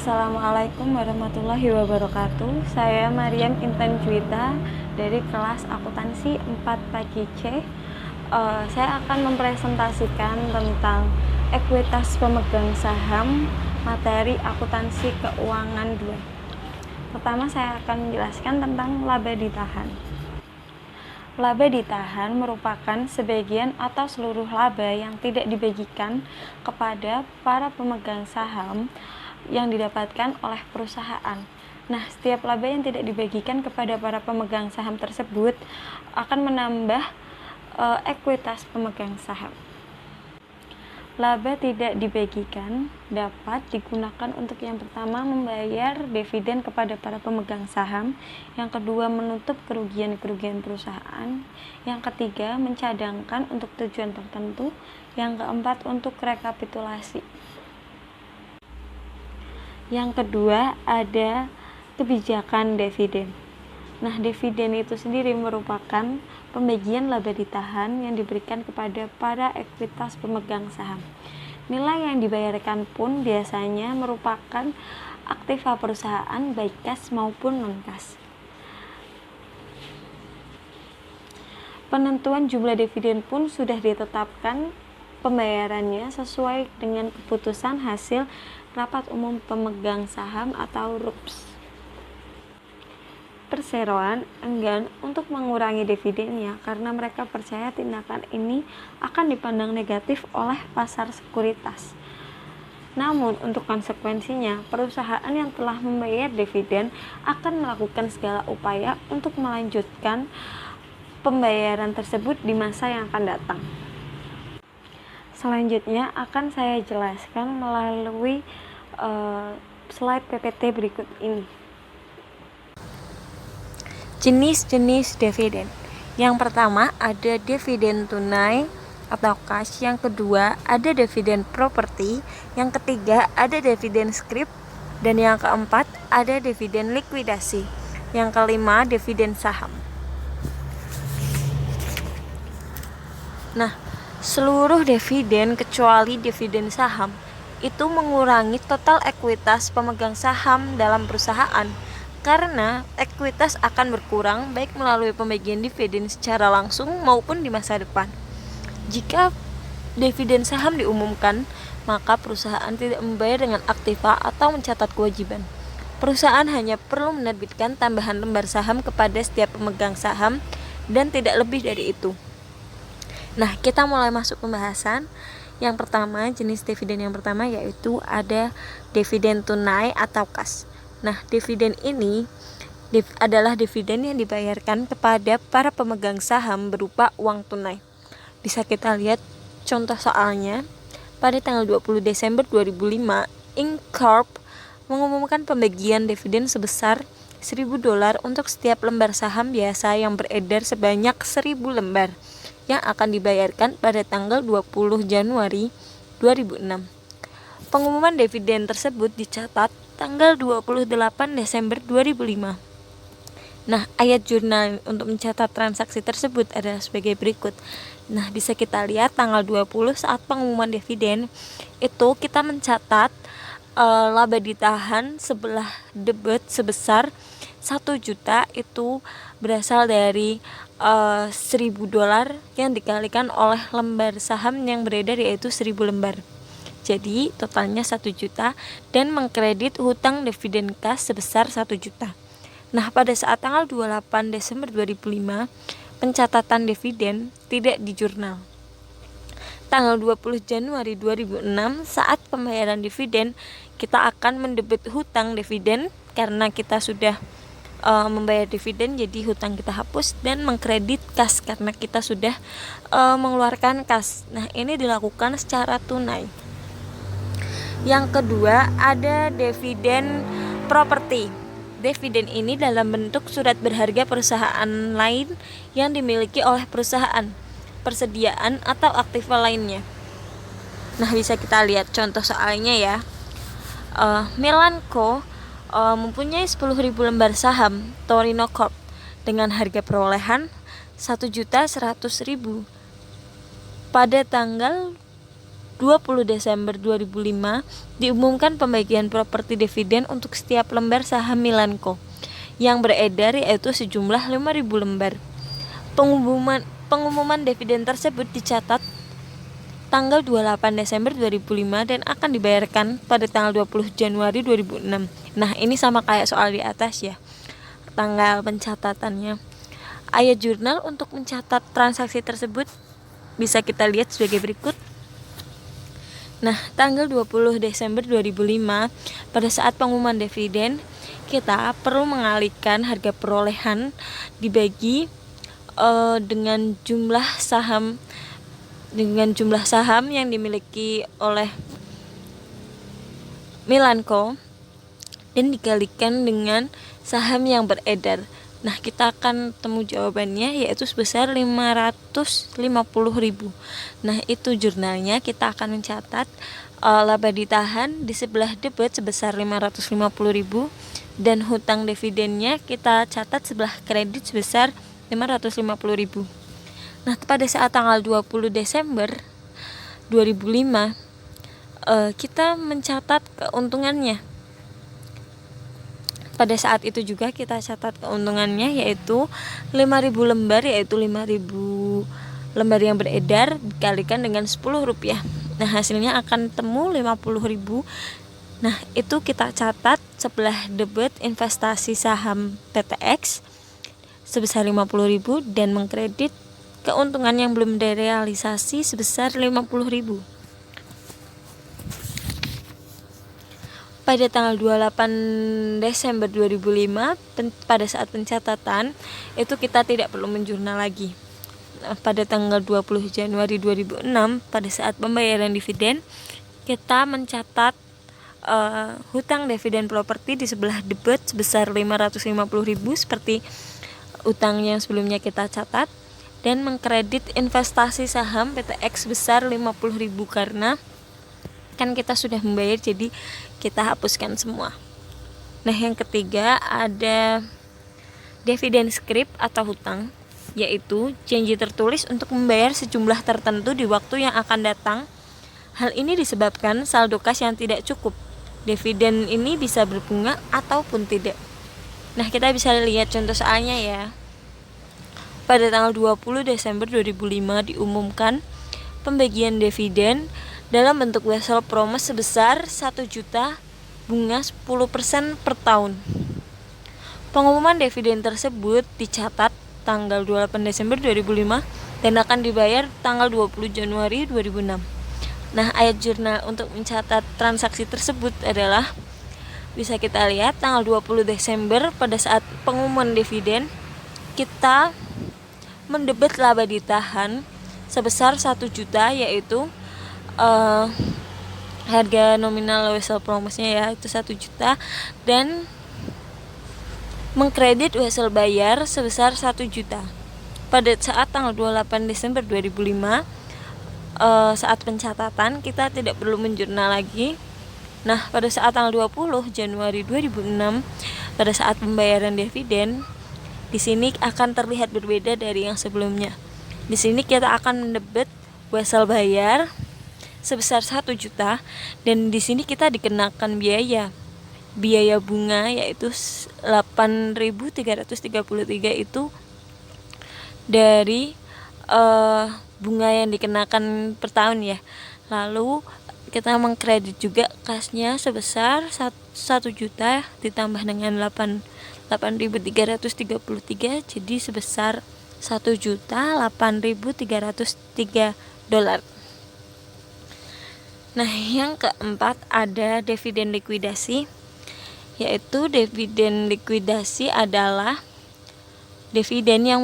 Assalamualaikum warahmatullahi wabarakatuh. Saya Mariam Intan Juwita dari kelas akuntansi 4 pagi C. Saya akan mempresentasikan tentang ekuitas pemegang saham materi akuntansi keuangan 2. Pertama, saya akan menjelaskan tentang laba ditahan. Laba ditahan merupakan sebagian atau seluruh laba yang tidak dibagikan kepada para pemegang saham yang didapatkan oleh perusahaan. Nah, setiap laba yang tidak dibagikan kepada para pemegang saham tersebut akan menambah ekuitas pemegang saham. Laba tidak dibagikan dapat digunakan untuk yang pertama membayar dividen kepada para pemegang saham, yang kedua menutup kerugian-kerugian perusahaan, yang ketiga mencadangkan untuk tujuan tertentu, yang keempat untuk rekapitulasi. Yang kedua ada kebijakan dividen. Nah, dividen itu sendiri merupakan pembagian laba ditahan yang diberikan kepada para ekuitas pemegang saham. Nilai yang dibayarkan pun biasanya merupakan aktiva perusahaan baik kas maupun non-kas. Penentuan jumlah dividen pun sudah ditetapkan pembayarannya sesuai dengan keputusan hasil Rapat Umum Pemegang Saham atau RUPS. Perseroan enggan untuk mengurangi dividennya karena mereka percaya tindakan ini akan dipandang negatif oleh pasar sekuritas. Namun untuk konsekuensinya, perusahaan yang telah membayar dividen akan melakukan segala upaya untuk melanjutkan pembayaran tersebut di masa yang akan datang. Selanjutnya akan saya jelaskan melalui slide PPT berikut ini. Jenis-jenis dividen. Yang pertama ada dividen tunai atau cash, yang kedua ada dividen properti, yang ketiga ada dividen scrip, dan yang keempat ada dividen likuidasi, yang kelima dividen saham. Nah, seluruh dividen kecuali dividen saham itu mengurangi total ekuitas pemegang saham dalam perusahaan, karena ekuitas akan berkurang baik melalui pembagian dividen secara langsung maupun di masa depan. Jika dividen saham diumumkan, maka perusahaan tidak membayar dengan aktiva atau mencatat kewajiban. Perusahaan hanya perlu menerbitkan tambahan lembar saham kepada setiap pemegang saham dan tidak lebih dari itu. Nah, kita mulai masuk pembahasan. Yang pertama, jenis dividen yang pertama yaitu ada dividen tunai atau kas. Nah, dividen ini adalah dividen yang dibayarkan kepada para pemegang saham berupa uang tunai. Bisa kita lihat contoh soalnya. Pada tanggal 20 Desember 2005, Inc. Corp mengumumkan pembagian dividen sebesar $1.000 untuk setiap lembar saham biasa yang beredar sebanyak 1.000 lembar yang akan dibayarkan pada tanggal 20 Januari 2006. Pengumuman dividen tersebut dicatat tanggal 28 Desember 2005. Nah, ayat jurnal untuk mencatat transaksi tersebut adalah sebagai berikut. Nah, bisa kita lihat tanggal 20 saat pengumuman dividen itu kita mencatat laba ditahan sebelah debit sebesar 1 juta itu berasal dari $1.000 yang dikalikan oleh lembar saham yang beredar yaitu 1.000 lembar. Jadi totalnya 1 juta dan mengkredit hutang dividen kas sebesar 1 juta. Nah, pada saat tanggal 28 Desember 2005, pencatatan dividen tidak di jurnal. Tanggal 20 Januari 2006 saat pembayaran dividen, kita akan mendebit hutang dividen karena kita sudah membayar dividen, jadi hutang kita hapus, dan mengkredit kas karena kita sudah mengeluarkan kas. Nah, ini dilakukan secara tunai. Yang kedua ada dividen properti. Dividen ini dalam bentuk surat berharga perusahaan lain yang dimiliki oleh perusahaan, persediaan atau aktiva lainnya. Nah, bisa kita lihat contoh soalnya ya. Milan Co mempunyai 10.000 lembar saham Torino Corp dengan harga perolehan 1.100.000 pada tanggal 20 Desember 2005 diumumkan pembagian properti dividen untuk setiap lembar saham Milanko yang beredar, yaitu sejumlah 5.000 lembar. Pengumuman dividen tersebut dicatat tanggal 28 Desember 2005 dan akan dibayarkan pada tanggal 20 Januari 2006. Nah, ini sama kayak soal di atas ya, tanggal pencatatannya. Ayat jurnal untuk mencatat transaksi tersebut bisa kita lihat sebagai berikut. Nah, tanggal 20 Desember 2005 pada saat pengumuman dividen, kita perlu mengalihkan harga perolehan dibagi dengan jumlah saham yang dimiliki oleh Milanko dan dikalikan dengan saham yang beredar. Nah, kita akan temu jawabannya, yaitu sebesar 550.000. Nah, itu jurnalnya. Kita akan mencatat laba ditahan di sebelah debit sebesar 550.000 dan hutang dividennya kita catat sebelah kredit sebesar 550.000. Nah, pada saat tanggal 20 Desember 2005 kita mencatat keuntungannya. Pada saat itu juga kita catat keuntungannya, yaitu 5.000 lembar, yaitu 5.000 lembar yang beredar dikalikan dengan Rp10. Nah, hasilnya akan temu 50.000. Nah, itu kita catat sebelah debit investasi saham PTX sebesar 50.000 dan mengkredit keuntungan yang belum direalisasi sebesar 50.000. Pada tanggal 28 Desember 2005 pada saat pencatatan itu kita tidak perlu menjurnal lagi. Pada tanggal 20 Januari 2006 pada saat pembayaran dividen kita mencatat hutang dividen properti di sebelah debit sebesar 550.000 seperti utang yang sebelumnya kita catat, dan mengkredit investasi saham PTX sebesar 50.000 karena kan kita sudah membayar, jadi kita hapuskan semua. Nah, yang ketiga ada dividen scrip atau hutang, yaitu janji tertulis untuk membayar sejumlah tertentu di waktu yang akan datang. Hal ini disebabkan saldo kas yang tidak cukup. Dividen ini bisa berbunga ataupun tidak. Nah, kita bisa lihat contoh soalnya ya. Pada tanggal 20 Desember 2005 diumumkan pembagian dividen dalam bentuk wesel promise sebesar 1 juta bunga 10% per tahun. Pengumuman dividen tersebut dicatat tanggal 28 Desember 2005 dan akan dibayar tanggal 20 Januari 2006. Nah, ayat jurnal untuk mencatat transaksi tersebut adalah bisa kita lihat tanggal 20 Desember pada saat pengumuman dividen kita mendebit laba ditahan sebesar 1 juta, yaitu harga nominal wesel promise-nya ya itu 1 juta, dan mengkredit wesel bayar sebesar 1 juta. Pada saat tanggal 28 Desember 2005 saat pencatatan kita tidak perlu menjurnal lagi. Nah, pada saat tanggal 20 Januari 2006 pada saat pembayaran dividen, di sini akan terlihat berbeda dari yang sebelumnya. Di sini kita akan mendebit wesel bayar sebesar 1 juta dan di sini kita dikenakan biaya bunga, yaitu 8.333 itu dari bunga yang dikenakan per tahun ya. Lalu kita mengkredit juga kasnya sebesar 1 juta ditambah dengan 8.333 jadi sebesar $1.008.303. Nah, yang keempat ada dividen likuidasi, yaitu dividen likuidasi adalah dividen yang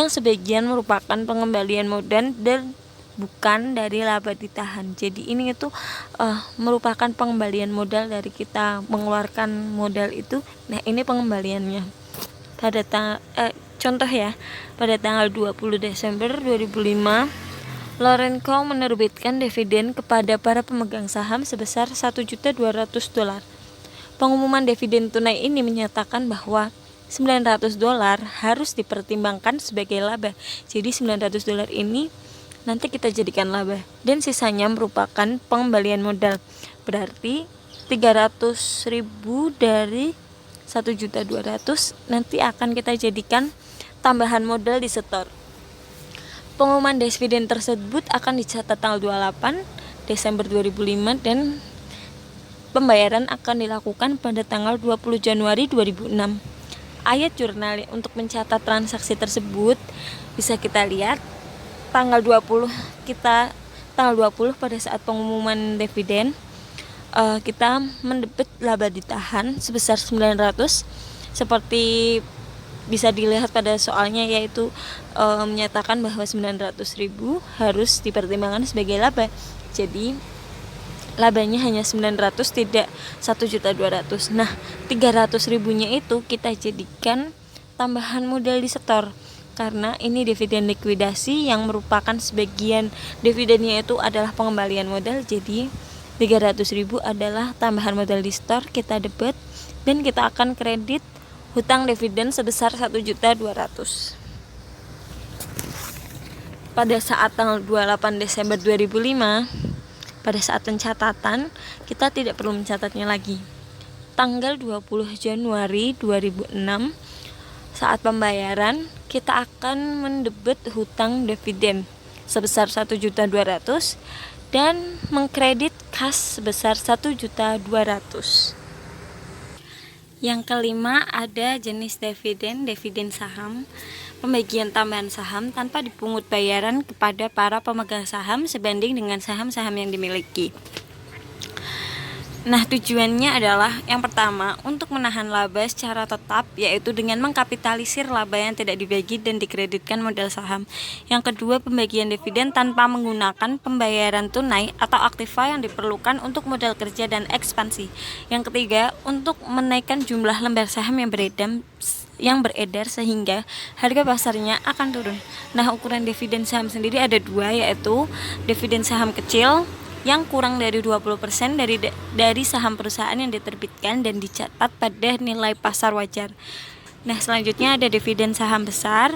sebagian merupakan pengembalian modal dan bukan dari laba ditahan. Jadi ini itu merupakan pengembalian modal dari kita mengeluarkan modal itu. Nah, ini pengembaliannya. Contoh ya, pada tanggal 20 Desember 2005 Lorenco menerbitkan dividen kepada para pemegang saham sebesar $1.200.000. Pengumuman dividen tunai ini menyatakan bahwa $900 harus dipertimbangkan sebagai laba. Jadi $900 ini nanti kita jadikan laba, dan sisanya merupakan pengembalian modal. Berarti 300.000 dari 1.200.000 nanti akan kita jadikan tambahan modal di setor. Pengumuman dividen tersebut akan dicatat tanggal 28 Desember 2005 dan pembayaran akan dilakukan pada tanggal 20 Januari 2006. Ayat jurnal untuk mencatat transaksi tersebut bisa kita lihat tanggal 20 pada saat pengumuman dividen kita mendebit laba ditahan sebesar 900 seperti bisa dilihat pada soalnya, yaitu menyatakan bahwa 900.000 harus dipertimbangkan sebagai laba. Jadi labanya hanya 900, tidak 1.200.000. Nah, 300.000-nya itu kita jadikan tambahan modal di setor, karena ini dividen likuidasi yang merupakan sebagian dividennya itu adalah pengembalian modal. Jadi 300.000 adalah tambahan modal di setor, kita debit dan kita akan kredit hutang dividen sebesar 1.200.000. Pada saat tanggal 28 Desember 2005, pada saat pencatatan, kita tidak perlu mencatatnya lagi. Tanggal 20 Januari 2006, saat pembayaran, kita akan mendebit hutang dividen sebesar 1.200.000 dan mengkredit kas sebesar 1.200.000. Yang kelima, ada jenis dividen saham, pembagian tambahan saham tanpa dipungut bayaran kepada para pemegang saham sebanding dengan saham-saham yang dimiliki. Nah, tujuannya adalah yang pertama, untuk menahan laba secara tetap, yaitu dengan mengkapitalisir laba yang tidak dibagi dan dikreditkan modal saham. Yang kedua, pembagian dividen tanpa menggunakan pembayaran tunai atau aktiva yang diperlukan untuk modal kerja dan ekspansi. Yang ketiga, untuk menaikkan jumlah lembar saham yang beredar sehingga harga pasarnya akan turun. Nah, ukuran dividen saham sendiri ada dua, yaitu dividen saham kecil yang kurang dari 20% dari saham perusahaan yang diterbitkan dan dicatat pada nilai pasar wajar. Nah, selanjutnya ada dividen saham besar,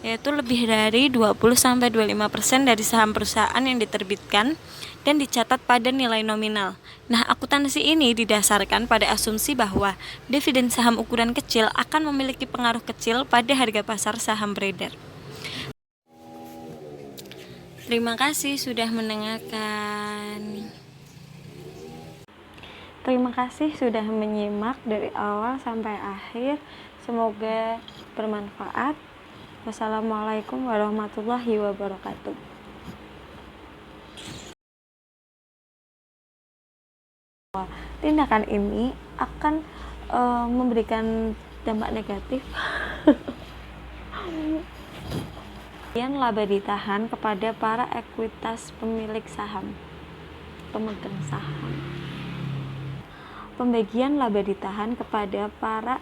yaitu lebih dari 20-25% dari saham perusahaan yang diterbitkan dan dicatat pada nilai nominal. Nah, akuntansi ini didasarkan pada asumsi bahwa dividen saham ukuran kecil akan memiliki pengaruh kecil pada harga pasar saham beredar. Terima kasih sudah mendengarkan. Terima kasih sudah menyimak dari awal sampai akhir. Semoga bermanfaat. Wassalamualaikum warahmatullahi wabarakatuh. Tindakan ini akan memberikan dampak negatif. Pembagian laba ditahan kepada para ekuitas pemilik saham, pemegang saham. Pembagian laba ditahan kepada para